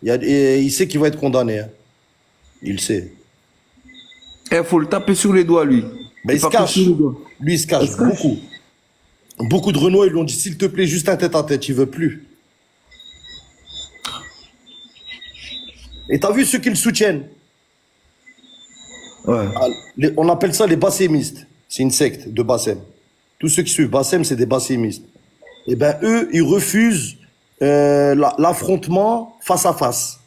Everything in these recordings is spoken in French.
et il sait qu'il va être condamné. Hein. Il sait. Il faut le taper sur les doigts, lui. Ben, il se cache. Lui, il se cache beaucoup. Beaucoup de Renois, ils lui ont dit, s'il te plaît, juste un tête-à-tête, il veut plus. Et t'as vu ceux qui le soutiennent? Ouais. On appelle ça les bassémistes. C'est une secte de Bassem. Tous ceux qui suivent Bassem, c'est des bassémistes. Et ben eux, ils refusent l'affrontement face à face.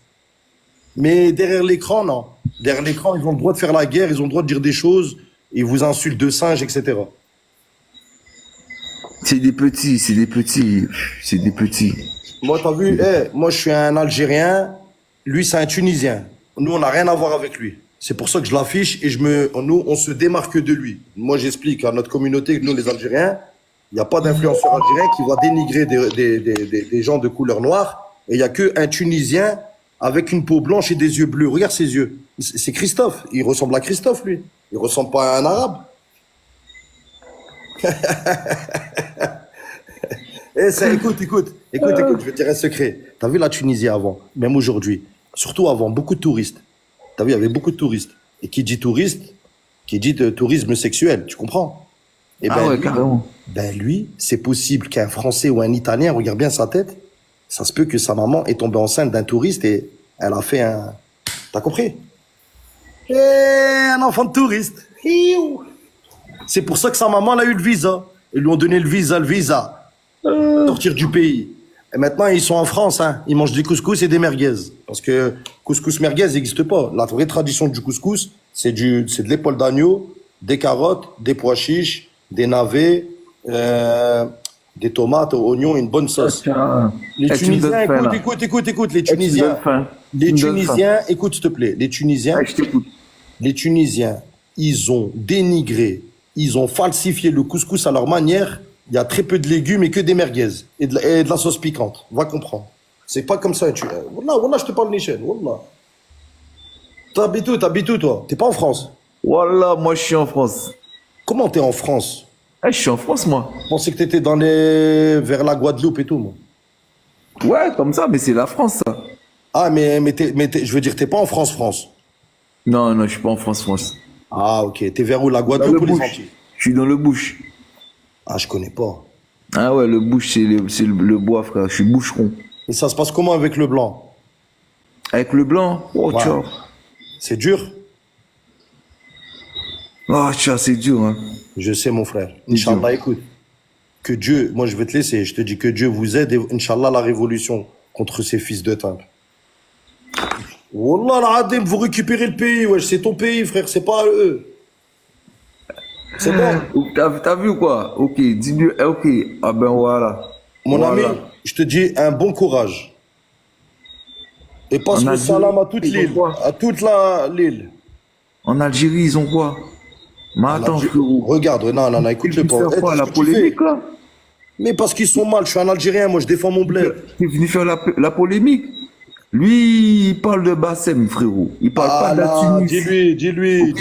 Mais derrière l'écran, non. Derrière l'écran, ils ont le droit de faire la guerre, ils ont le droit de dire des choses, ils vous insultent de singes, etc. C'est des petits, c'est des petits, c'est des petits. Moi, t'as vu, moi je suis un Algérien, lui c'est un Tunisien. Nous, on n'a rien à voir avec lui. C'est pour ça que je l'affiche et nous, on se démarque de lui. Moi, j'explique à notre communauté que nous, les Algériens, il n'y a pas d'influenceur algérien qui va dénigrer des gens de couleur noire. Et il n'y a qu'un Tunisien avec une peau blanche et des yeux bleus. Regarde ses yeux. C'est Christophe. Il ressemble à Christophe, lui. Il ressemble pas à un arabe. Écoute, je vais te dire un secret. T'as vu la Tunisie avant, même aujourd'hui, surtout avant, beaucoup de touristes. T'as vu, il y avait beaucoup de touristes. Et qui dit touriste, qui dit tourisme sexuel, tu comprends? Et ah ouais, carrément. Ben lui, c'est possible qu'un Français ou un Italien, regarde bien sa tête, ça se peut que sa maman est tombée enceinte d'un touriste et elle a fait un... T'as compris? Un enfant de touriste. C'est pour ça que sa maman elle a eu le visa. Ils lui ont donné le visa. Sortir du pays. Et maintenant, ils sont en France. Hein. Ils mangent des couscous et des merguez. Parce que couscous merguez n'existe pas. La vraie tradition du couscous, c'est de l'épaule d'agneau, des carottes, des pois chiches, des navets, des tomates, oignons, une bonne sauce. Les Tunisiens, écoute, les Tunisiens, écoute s'il te plaît, les Tunisiens, ils ont dénigré, ils ont falsifié le couscous à leur manière. Il y a très peu de légumes et que des merguez et de la sauce piquante. Va comprendre. C'est pas comme ça. Wallah, je te parle Nichel. Wallah. T'habites où, toi? T'es pas en France? Wallah, moi je suis en France. Comment t'es en France? Je suis en France, moi. Je pensais que t'étais vers la Guadeloupe et tout, moi. Ouais, comme ça, mais c'est la France, ça. Ah, mais je veux dire, t'es pas en France. Non, je suis pas en France. Ah, ok. T'es vers où, la Guadeloupe ou les Antilles? Je suis dans le bush. Ah, je connais pas. Ah ouais, le bush, c'est le bois, frère. Je suis boucheron. Et ça se passe comment avec le blanc? Avec le blanc? Oh, ouais. Tcha. C'est dur? Oh, tcha, c'est dur, hein. Je sais, mon frère. Inch'Allah, écoute. Que Dieu, moi je vais te laisser, je te dis que Dieu vous aide et Inch'Allah la révolution contre ces fils de temple. Wallah l'adem, vous récupérez le pays, wesh, c'est ton pays, frère, c'est pas eux. C'est bon. T'as vu ou quoi? Ok, dis-lui, ok. Ah ben voilà. Mon ami, je te dis un bon courage. Et passe le salam à toute l'île. À toute l'île. En Algérie, ils ont quoi? Mais attends, frérot. Regarde, non, écoute-le pas. La polémique, là? Mais parce qu'ils sont mal, je suis un Algérien, moi je défends mon bled. Tu es venu faire la polémique? Lui, il parle de Bassem, frérot. Il parle pas de la Tunisie. Dis-lui.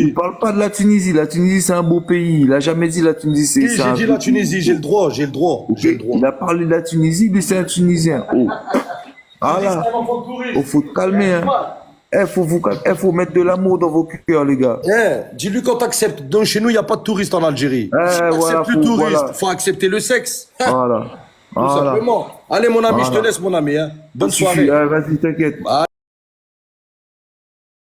Il parle pas de la Tunisie. La Tunisie, c'est un beau pays. Il a jamais dit la Tunisie, c'est j'ai dit la Tunisie, j'ai le droit. Okay. Il a parlé de la Tunisie, lui, c'est un Tunisien. Oh. Voilà. Il faut te calmer, hein. Faut mettre de l'amour dans vos cœurs, les gars. Dis-lui quand t'acceptes. Donc chez nous, il n'y a pas de touristes en Algérie. Si t'acceptes le touriste, faut accepter le sexe. Voilà. Tout simplement. Allez, mon ami, je te laisse, mon ami. Hein. Bonne soirée. Vas-y, t'inquiète.